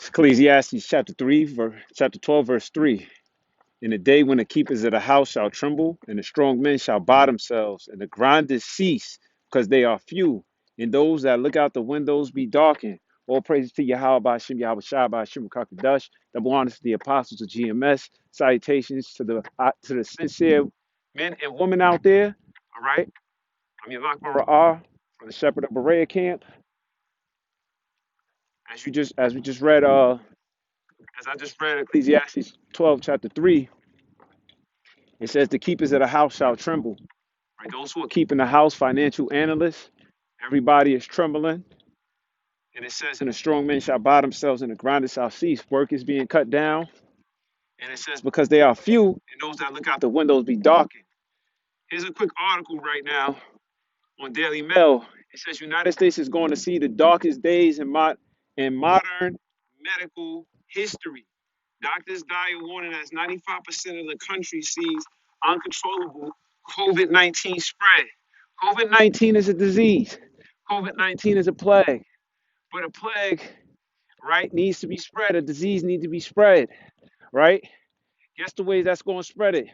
Ecclesiastes chapter 12, verse 3. In the day when the keepers of the house shall tremble, and the strong men shall bar themselves, and the grinders cease, because they are few, and those that look out the windows be darkened. All praises to Yahweh Bashim, Yahweh Shai Bashim Kakadash. Double honors to the apostles of GMS. Salutations to the sincere men and women out there. All right. I'm Yalak Bara'ah from the Shepherd of Berea camp. As we just read as I just read Ecclesiastes 12, chapter 3, it says the keepers of the house shall tremble. Right? Those who are keeping the house, financial analysts, everybody is trembling. And it says, and the strong men shall bow themselves, and the grinders shall cease. Work is being cut down. And it says, because they are few, and those that look out the windows be darkened. Here's a quick article right now on Daily Mail. It says United States is going to see the darkest days in modern medical history. Doctors dire warning as 95% of the country sees uncontrollable COVID-19 spread. COVID-19 is a disease. COVID-19 is a plague. But a plague, right, needs to be spread. A disease needs to be spread, right? Guess the ways that's going to spread it?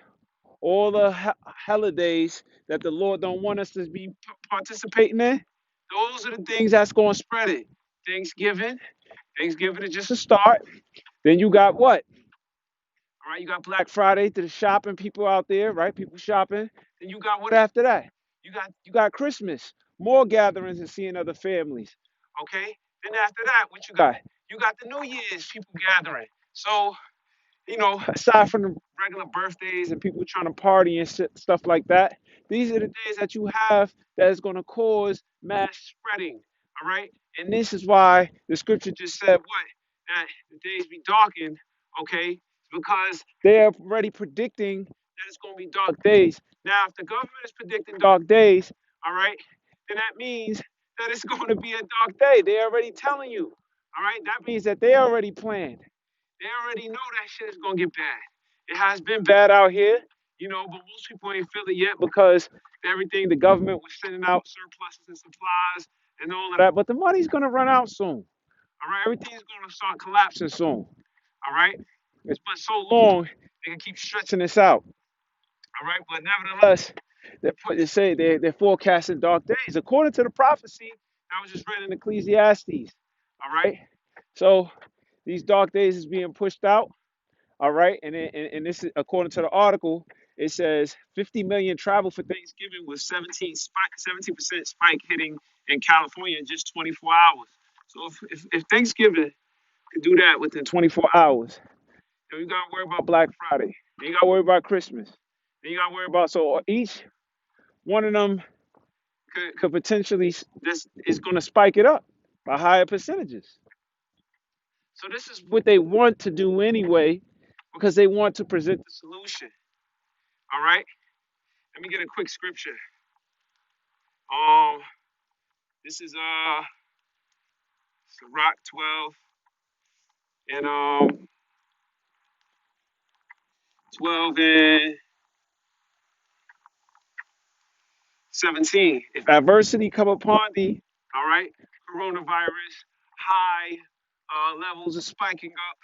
All the holidays that the Lord don't want us to be participating in, those are the things that's going to spread it. Thanksgiving. Thanksgiving is just a start. Then you got what? All right, you got Black Friday to the shopping people out there, right? People shopping. Then you got what after that? You got Christmas, more gatherings and seeing other families. Okay. Then after that, what you got? You got the New Year's, people gathering. So aside from the regular birthdays and people trying to party and stuff like that, these are the days that you have that is going to cause mass spreading. All right. And this is why the scripture just said what? That the days be darkened. Okay. Because they're already predicting that it's going to be dark days. Now, if the government is predicting dark days, all right, then that means that it's going to be a dark day. They're already telling you. All right. That means that they already planned. They already know that shit is gonna get bad. It has been bad out here, but most people ain't feel it yet because everything the government was sending out surpluses and supplies and all of that. But the money's gonna run out soon. All right, everything's gonna start collapsing soon. All right, it's been so long they can keep stretching this out. All right, but nevertheless, they're forecasting dark days according to the prophecy that was just read in Ecclesiastes. All right, so these dark days is being pushed out. All right, and this is according to the article. It says 50 million travel for Thanksgiving with 17% spike hitting in California in just 24 hours. So if Thanksgiving could do that within 24 hours, then you gotta worry about Black Friday. Then you gotta worry about Christmas. Then you gotta worry about so each one of them could potentially this is gonna spike it up by higher percentages. So this is what they want to do anyway, because they want to present the solution. All right. Let me get a quick scripture. Um, this is Sirach 12 and 12 and 17. If adversity come upon thee, all right, coronavirus, high levels are spiking up,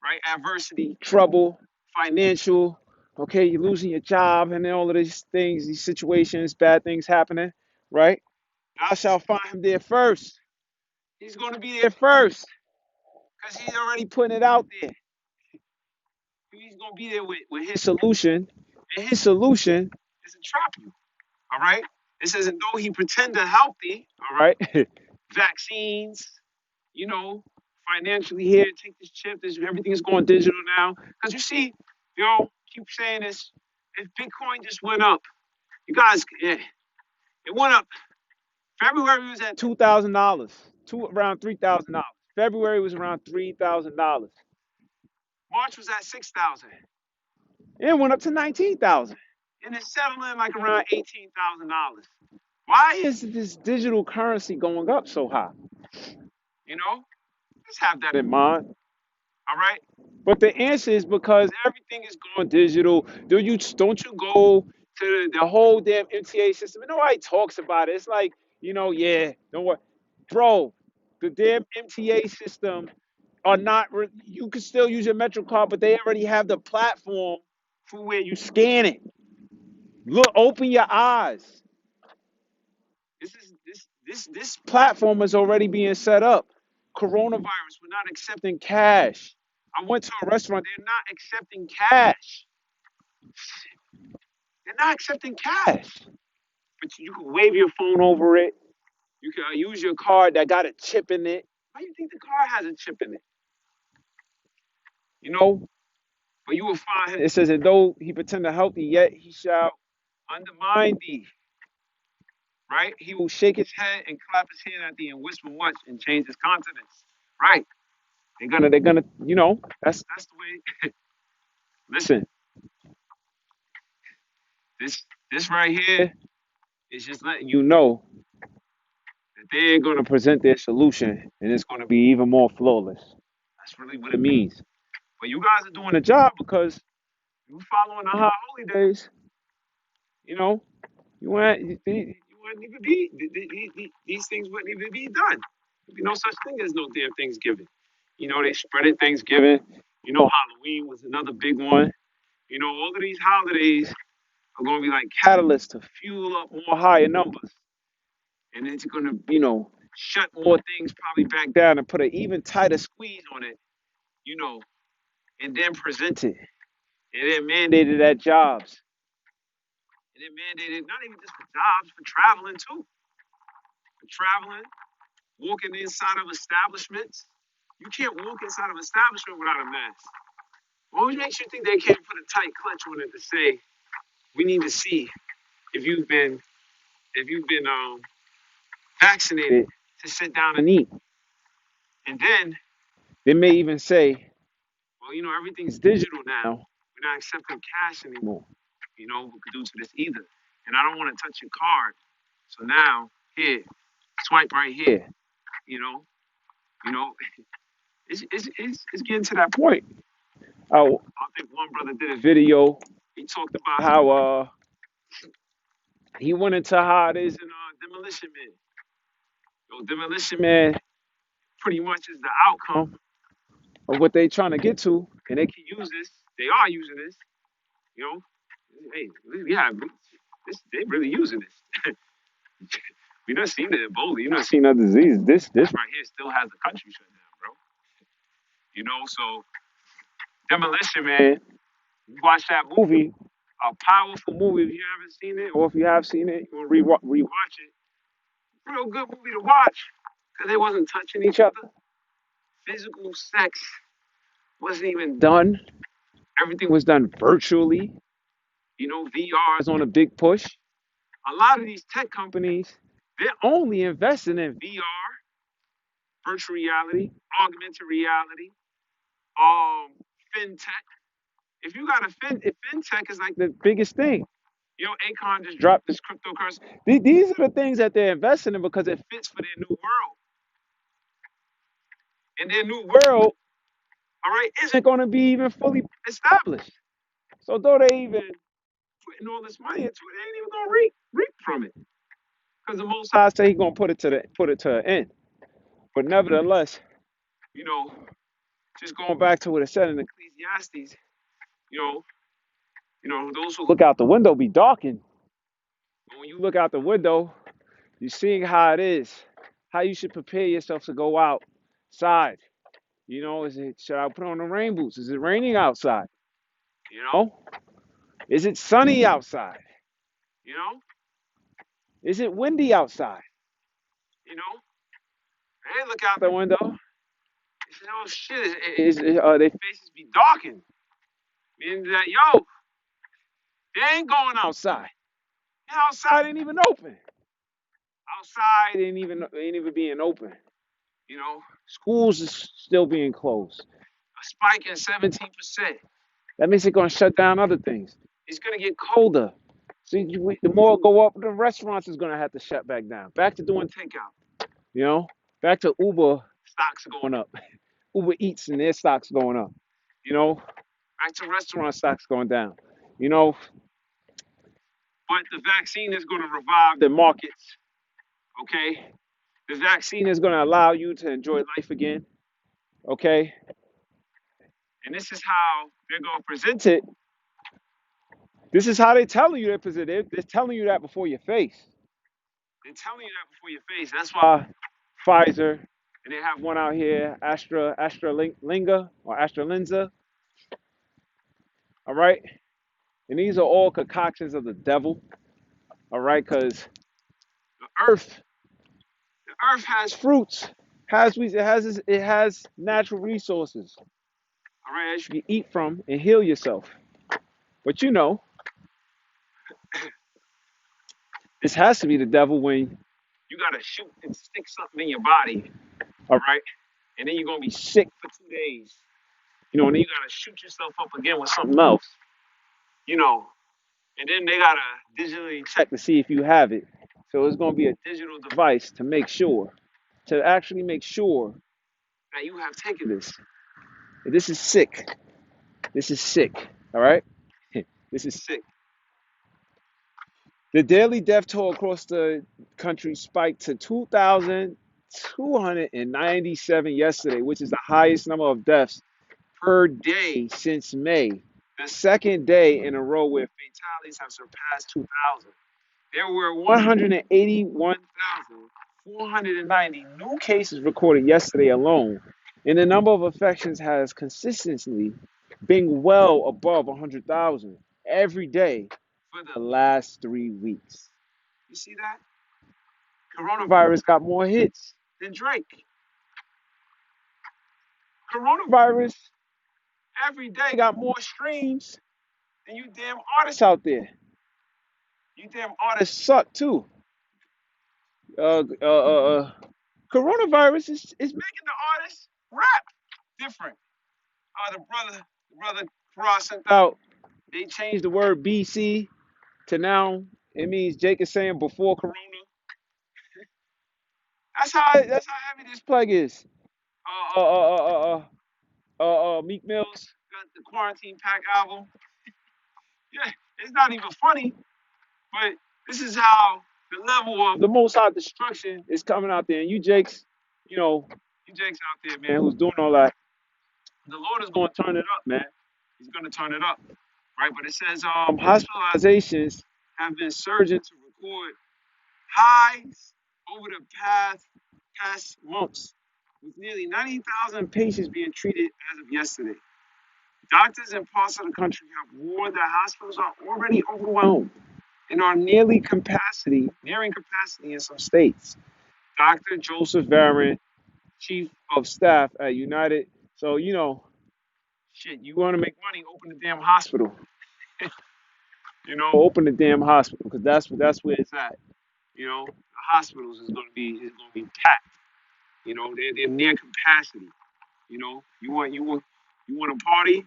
right? Adversity, trouble, financial, okay, you're losing your job and all of these things, these situations, bad things happening, right? I shall find him there first. He's going to be there first because he's already putting it out there. He's going to be there with his solution, and his solution is to trap you. All right? It says, and though he pretend to help thee, all right, vaccines, you know, financially here, take this chip, everything is going digital now. Because you see, keep saying this, if Bitcoin just went up, you guys, it went up. February was at $2,000, around $3,000. February was around $3,000. March was at 6,000. It went up to 19,000. And it's settling like around $18,000. Why is this digital currency going up so high? Just have that in mind. All right. But the answer is because everything is going digital. Don't you go to the whole damn MTA system? And nobody talks about it. It's like, yeah, don't worry. Bro, the damn MTA system are not. You can still use your Metro card, but they already have the platform for where you scan it. Look, open your eyes. This platform is already being set up. Coronavirus, we're not accepting cash. I went to a restaurant, they're not accepting cash. They're not accepting cash. But you can wave your phone over it. You can use your card that got a chip in it. Why do you think the card has a chip in it? You know, but you will find it says that though he pretend to help thee, yet he shall undermine thee. Right? He will shake his head and clap his hand at thee and whisper much and change his countenance. Right? They're gonna, that's the way. Listen, this right here is just letting you know that they're gonna present their solution and it's gonna be even more flawless. That's really what it means. But you guys are doing a job because you following the high holy days. You know, you wouldn't even be these things wouldn't even be done. There'd be no such thing as no damn Thanksgiving. They spreaded Thanksgiving. Halloween was another big one. All of these holidays are going to be like catalysts to fuel up more higher numbers. And it's going to, shut more things probably back down and put an even tighter squeeze on it, you know, and then present it. And then mandated at jobs. And then mandated not even just for jobs, for traveling too. For traveling, walking inside of establishments. You can't walk inside of an establishment without a mask. What always makes you think they can't put a tight clutch on it to say, we need to see if you've been vaccinated to sit down and eat. And then they may even say, well, everything's digital now. We're not accepting cash anymore. Due to this either. And I don't want to touch your card. So now, here, swipe right here. You know, you know, it's getting to that point. Oh, I think one brother did a video. He talked about how he went into how it is in Demolition Man. Demolition Man pretty much is the outcome of what they trying to get to, and they can use this. They are using this. Hey, yeah, they really using this. We not seen the Ebola. You not seen other diseases. This right here still has the country shut down, bro. So Demolition Man. You watch that movie, a powerful movie. If you haven't seen it, or if you have seen it, you want to rewatch it. Real good movie to watch because they wasn't touching each other. Physical sex wasn't even done. Everything was done virtually. VR is on a big push. A lot of these tech companies, they're only investing in VR, virtual reality, augmented reality, fintech. If you got fintech is like the biggest thing. Akon just dropped this cryptocurrency. These are the things that they're investing in because it fits for their new world. And their new world, all right, isn't going to be even fully established. So though they even putting all this money into it, they ain't even going to reap from it. Because the Most High say He's going to put it to an end. But nevertheless, just going back to what it said in Ecclesiastes, those who look out the window be darkened. But when you look out the window, you're seeing how it is, how you should prepare yourself to go outside. Should I put on the rain boots? Is it raining outside? Is it sunny outside? Is it windy outside? They look out the window. They say, oh shit, their faces be darkened. Meaning that, they ain't going outside. Outside ain't even open. Outside ain't even being open. Schools is still being closed. A spike in 17%. That means they're going to shut down other things. It's going to get colder. See, the more it go up, the restaurants is going to have to shut back down. Back to doing takeout. Back to Uber stocks going up. Uber Eats and their stocks going up. Back to restaurant stocks going down. But the vaccine is going to revive the markets. Okay? The vaccine is going to allow you to enjoy life again. Okay, and this is how they're gonna present it. This is how they telling you they present it. They're telling you that before your face. They're telling you that before your face. That's why Pfizer, and they have one out here, AstraLinga or AstraLenza. All right, and these are all concoctions of the devil. All right, because the earth, the earth has fruits, it has natural resources. All right, that you can eat from and heal yourself. But you know, this has to be the devil when you gotta shoot and stick something in your body. All right, and then you're gonna be sick for 2 days. You know, and then you gotta shoot yourself up again with something else. You know, and then they gotta digitally check to see if you have it. So it's gonna be a digital device to make sure, to actually make sure that you have taken this. This is sick. This is sick. All right, this is sick. The daily death toll across the country spiked to 2,297 yesterday, which is the highest number of deaths per day since May. The second day in a row where fatalities have surpassed 2,000. There were 181,490 new cases recorded yesterday alone, and the number of infections has consistently been well above 100,000 every day for the last 3 weeks. You see that? Coronavirus got more hits than Drake. Coronavirus every day got more streams than you damn artists out there. You damn artists suck too. Uh, uh, uh, uh, Coronavirus is making the artists rap different. The brother Cross sent out. They changed the word BC to now it means Jake is saying before Corona. That's how heavy this plague is. Uh, uh, uh, uh, Meek Mill's got the Quarantine Pack album. Yeah, it's not even funny, but this is how the level of the most high destruction is coming out there. And you know, you Jakes out there, man, who's doing all that. The Lord is going to turn it up, man. He's going to turn it up, right? But it says hospitalizations have been surging to record highs over the past months, with nearly 90,000 patients being treated as of yesterday. Doctors in parts of the country have warned that hospitals are already overwhelmed and are nearing capacity in some states. Dr. Joseph Varyn, chief of staff at United. So, shit, you want to make money, open the damn hospital. Open the damn hospital because that's where it's at. The hospitals is gonna be packed. They're near capacity. You want to party,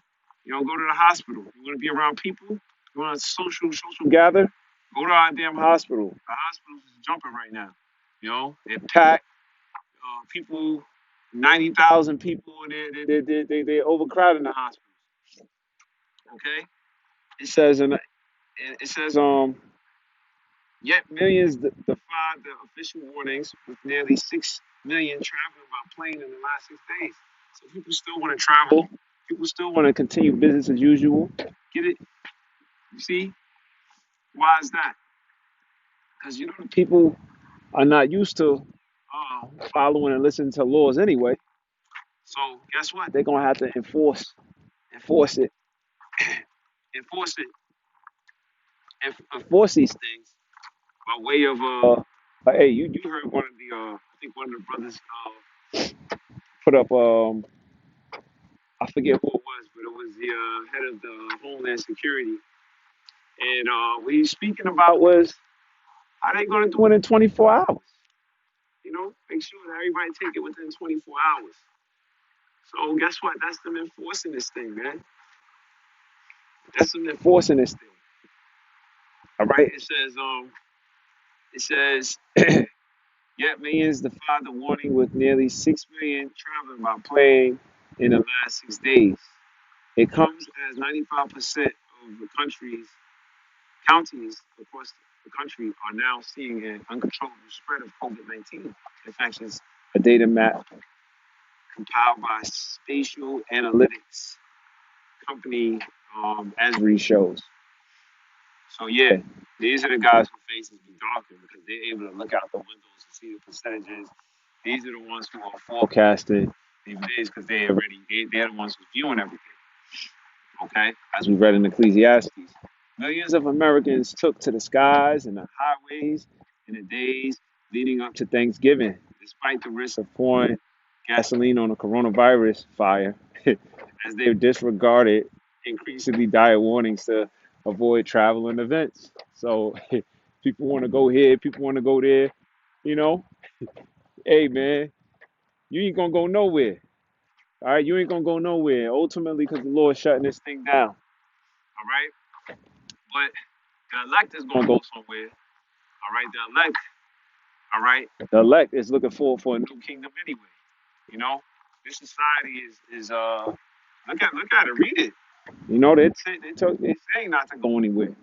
go to the hospital. You want to be around people, you want to social gather, go to our damn hospital. The hospitals is jumping right now. They're packed. People, 90,000 people, and they're overcrowding the hospitals. Okay. It says and it says yet millions defied the official warnings, with nearly 6 million traveling by plane in the last 6 days. So people still want to travel. People still want to continue business as usual. Get it? You see? Why is that? Because the people are not used to following and listening to laws anyway. So guess what? They're gonna have to enforce it, enforce it, enforce these things by way of hey, you heard one of the I think one of the brothers put up I forget who it was, but it was the head of the Homeland Security, and what he's speaking about was how they gonna do it in 24 hours. Make sure that everybody take it within 24 hours. So guess what? That's them enforcing this thing, man. That's them enforcing this thing. All right. It says yet millions defied the warning, with nearly 6 million traveling by plane in the last 6 days. It comes as 95% of the counties across the country are now seeing an uncontrollable spread of COVID-19 infections. A data map compiled by spatial analytics company Esri shows. So yeah, these are the guys whose faces be darkened because they're able to look out the windows and see the percentages. These are the ones who are forecasting these days because they're the ones who's viewing everything. Okay, as we read in Ecclesiastes, millions of Americans took to the skies and the highways in the days leading up to Thanksgiving, despite the risk of pouring gasoline on a coronavirus fire, as they disregarded increasingly dire warnings to avoid travel and events. So people want to go here, people want to go there. You know, hey man, you ain't gonna go nowhere. All right, you ain't gonna go nowhere. Ultimately, because the Lord's shutting this thing down. All right, but the elect is gonna go somewhere. All right, the elect. All right, the elect is looking forward for a new kingdom anyway. You know, this society is look at it, read it. You know, they're saying not to go anywhere.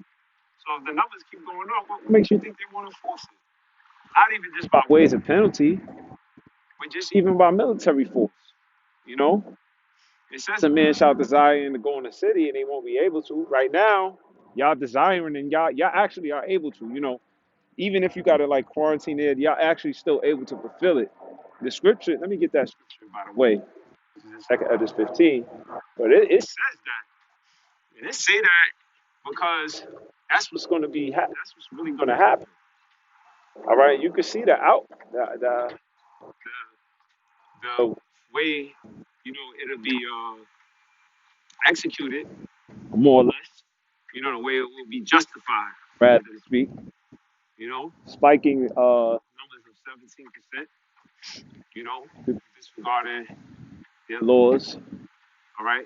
So if the numbers keep going up, what makes you think they want to force it? Not even just by ways of penalty, but just even by military force. You know, it says a man shall desire to go in the city and they won't be able to. Right now, y'all desiring and y'all actually are able to. You know, even if you got to like quarantine it, y'all actually still able to fulfill it. The scripture, let me get that scripture by the way. This is in Second Esdras 15, but it says that, and it say that because that's what's going to be, that's what's really going to happen. All right, you can see the way, you know, it'll be executed more or less. You know, the way it will be justified, rather to speak. You know, spiking numbers of 17%. You know, disregarding their laws. All right,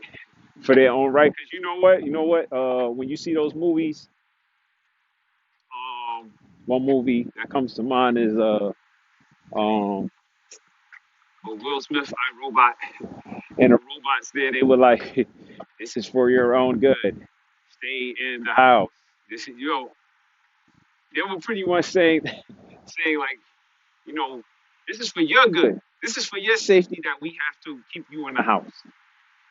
for their own right. Because you know what, when you see those movies, one movie that comes to mind is um, Will Smith, I Robot, and the robots there. They were like, "This is for your own good. Stay in the house." This is they were pretty much saying like, you know, this is for your good. This is for your safety that we have to keep you in the house.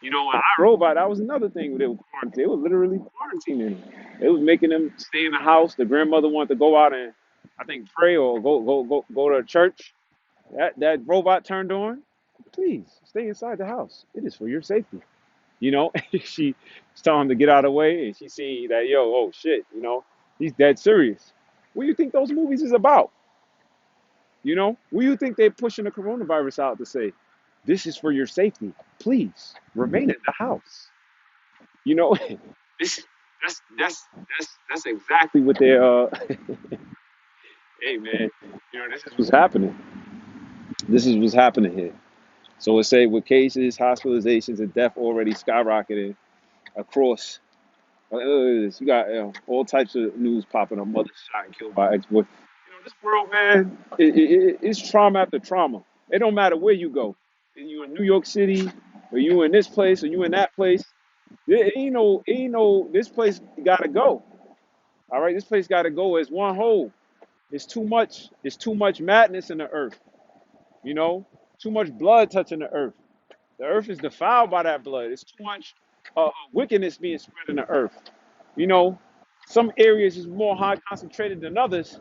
You know, I Robot, that was another thing they were quarantining. They were literally quarantining them. They was making them stay in the house. The grandmother wanted to go out and I think pray or go to church. That robot turned on. Please stay inside the house. It is for your safety. You know, she was telling him to get out of the way, and she see that oh shit, he's dead serious. What do you think those movies is about? You know, what do you think they're pushing the coronavirus out to say? This is for your safety. Please remain in the house. You know, this that's exactly what they're. Hey man, this is what's happening. This is what's happening here. So it say with cases, hospitalizations, and death already skyrocketing across. You got all types of news popping up. Mother shot and killed by ex-boy. This world, man, it's trauma after trauma. It don't matter where you go. You in New York City, or you in this place, or you in that place. It ain't no. This place gotta go. All right, this place gotta go as one whole. It's too much. It's too much madness in the earth. You know, too much blood touching the earth. The earth is defiled by that blood. It's too much wickedness being spread in the earth. You know, some areas is more high concentrated than others,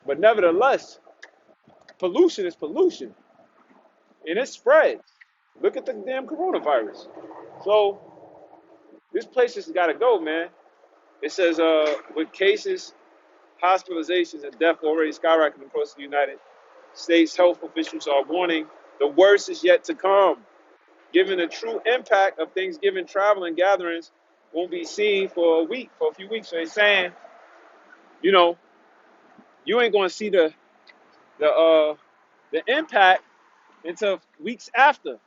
but nevertheless, pollution is pollution, and it spreads. Look at the damn coronavirus. So this place has got to go, man. It says with cases, hospitalizations, and death already skyrocketing across the United States, health officials are warning the worst is yet to come. Given the true impact of Thanksgiving travel and gatherings won't be seen for a few weeks. So they're saying, you know, you ain't going to see the impact until weeks after.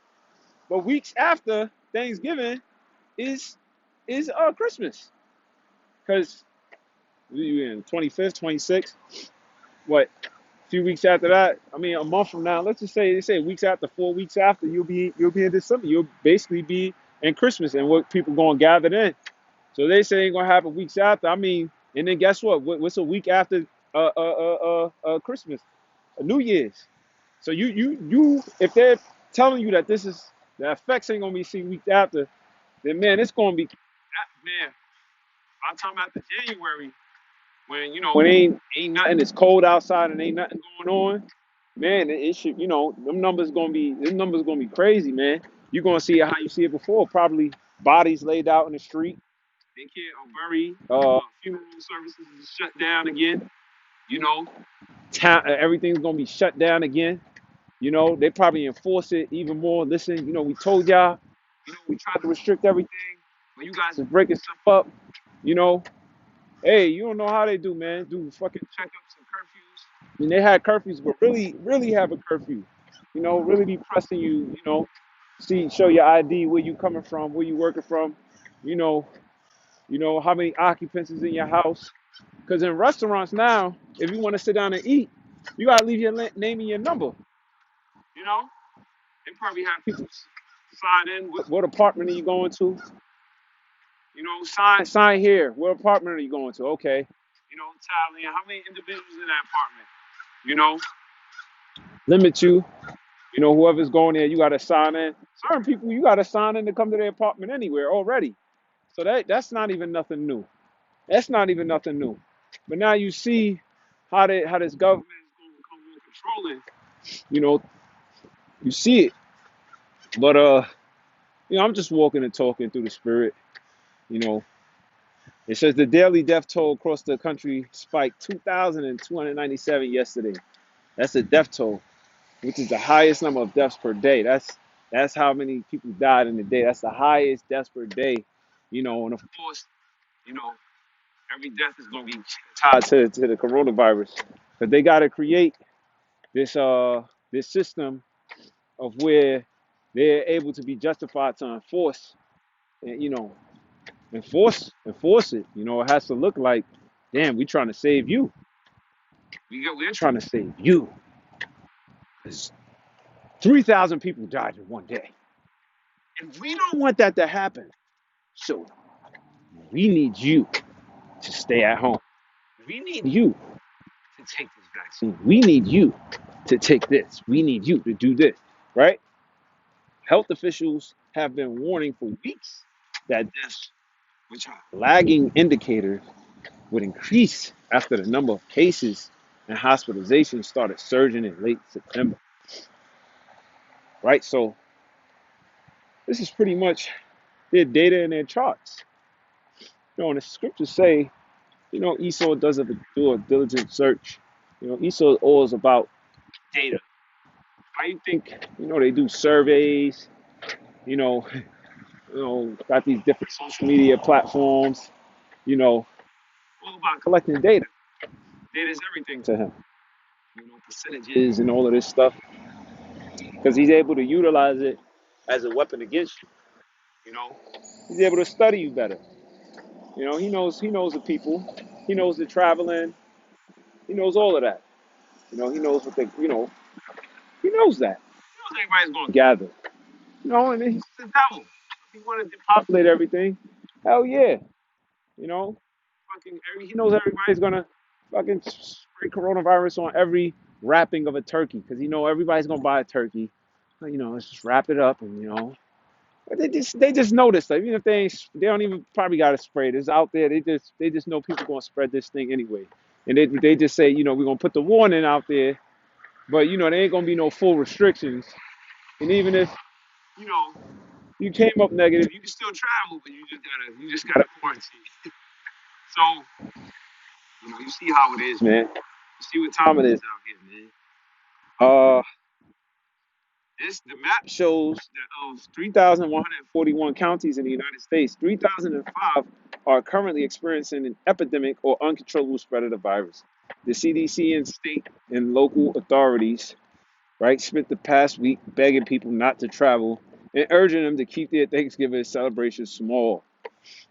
But weeks after Thanksgiving is Christmas, because you in 25th, 26th. What? A few weeks after that, I mean, a month from now. Let's just say they say weeks after, 4 weeks after, you'll be in December. You'll basically be in Christmas, and what people going to gather then. So they say ain't gonna happen weeks after. I mean, and then guess what? What's a week after Christmas? New Year's. So you if they're telling you that this is the effects ain't gonna be seen weeks after, then man, it's gonna be man. I'm talking about the January when it ain't nothing. It's cold outside and ain't nothing going on. Man, it should them numbers gonna be crazy, man. You're gonna see it how you see it before. Probably bodies laid out in the street. They can't bury. Funeral services is shut down again. You know, everything's gonna be shut down again. They probably enforce it even more. Listen, we told y'all. We tried to restrict everything, but you guys is breaking stuff up. You know, hey, you don't know how they do, man. Do fucking checkups and curfews. I mean, they had curfews, but really, really have a curfew. Really be pressing you. Show your ID, where you coming from, where you working from. You know, how many occupants is in your house. Because in restaurants now, if you want to sit down and eat, you gotta leave your name and your number. You know, they probably have people sign in. What apartment are you going to? Sign here. What apartment are you going to? Okay. Italian. How many individuals in that apartment? You know, limit you. Whoever's going there, you got to sign in. Certain people, you got to sign in to come to their apartment anywhere already. So that's not even nothing new. That's not even nothing new. But now you see how this government is going to become more controlling. You know, you see it. But I'm just walking and talking through the spirit. You know, it says the daily death toll across the country spiked 2,297 yesterday. That's the death toll, which is the highest number of deaths per day. That's how many people died in a day. That's the highest deaths per day. And of course, you know, every death is gonna be tied to the coronavirus. But they gotta create this system of where they're able to be justified to enforce and enforce it. It has to look like, damn, we're trying to save you. We're trying to save you. 'Cause 3,000 people died in one day. And we don't want that to happen. So we need you to stay at home. We need you to take this vaccine. We need you to take this. We need you to do this, right? Health officials have been warning for weeks that this, which are lagging indicators, would increase after the number of cases and hospitalizations started surging in late September, right? So this is pretty much their data and their charts. And the scriptures say, Esau do a diligent search. Esau is always about data. I think, they do surveys, you know, got these different social media platforms, all about collecting data. Data is everything to him. Percentages and all of this stuff. Because he's able to utilize it as a weapon against you. He's able to study you better. He knows the people. He knows the traveling. He knows all of that. He knows what he knows that. He knows everybody's going to gather. And he's the devil. He wanted to populate everything. Hell yeah. He knows everybody's gonna fucking spray coronavirus on every wrapping of a turkey because everybody's gonna buy a turkey. Let's just wrap it up and But they just notice that even if they don't even probably got to spray it. It's out there. They just know people gonna spread this thing anyway, and they just say we're gonna put the warning out there, but there ain't gonna be no full restrictions, and even if you know you came up negative, you can still travel, but you just gotta quarantine. So you see how it is, man. You see what time it is out here, man. Uh, the map shows that of 3,141 counties in the United States, 3,005 are currently experiencing an epidemic or uncontrollable spread of the virus. The CDC and state and local authorities, right, spent the past week begging people not to travel and urging them to keep their Thanksgiving celebrations small.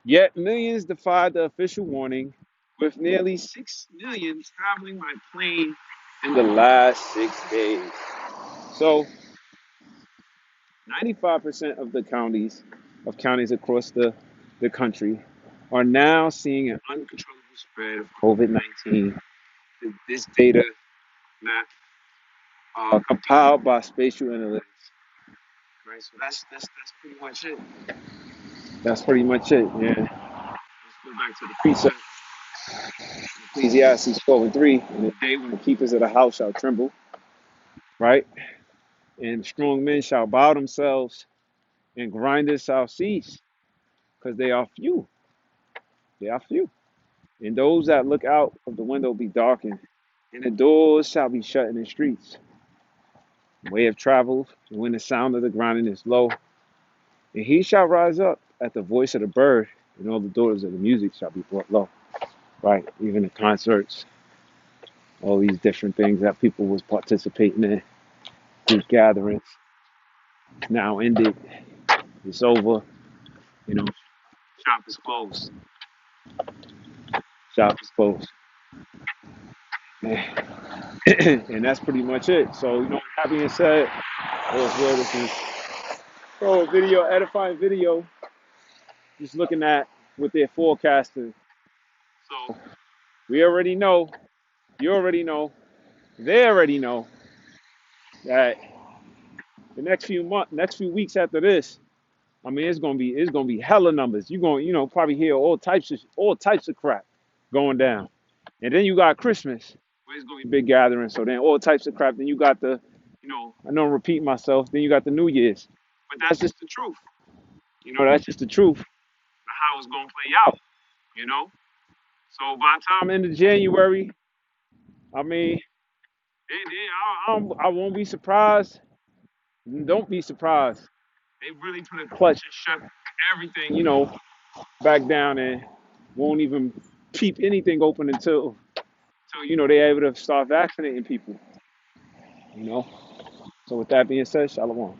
Yet millions defied the official warning, with nearly 6 million traveling by plane in the last 6 days. So 95% of the counties across the country are now seeing an uncontrollable spread of COVID-19. This data map compiled by Spatial Analytics Right. So that's pretty much it. That's pretty much it. Yeah. Let's go back to the precept. Ecclesiastes 12:3. In the day when the keepers of the house shall tremble, right? And strong men shall bow themselves, and grinders shall cease, because they are few. They are few. And those that look out of the window be darkened, and the doors shall be shut in the streets. Way of travel, when the sound of the grinding is low, and he shall rise up at the voice of the bird, and all the doors of the music shall be brought low. Right? Even the concerts, all these different things that people was participating in, group gatherings, now ended. It's over. You know, shop is closed. Shop is closed. And that's pretty much it. So, that being said, well, this is video, edifying video, just looking at what they're forecasting. So we already know, you already know, they already know that the next few weeks after this, I mean, it's gonna be hella numbers. You're gonna, probably hear all types of crap going down. And then you got Christmas, where it's gonna be big gatherings. So then all types of crap. Then you got I know I'm repeating myself. Then you got the New Year's. But that's just the truth. That's just the truth of how it's gonna play out. You know. So by the time end of January, I mean, I won't be surprised. Don't be surprised. They really put a clutch and shut everything, back down, and won't even keep anything open until they're able to start vaccinating people. You know. So with that being said, shalom.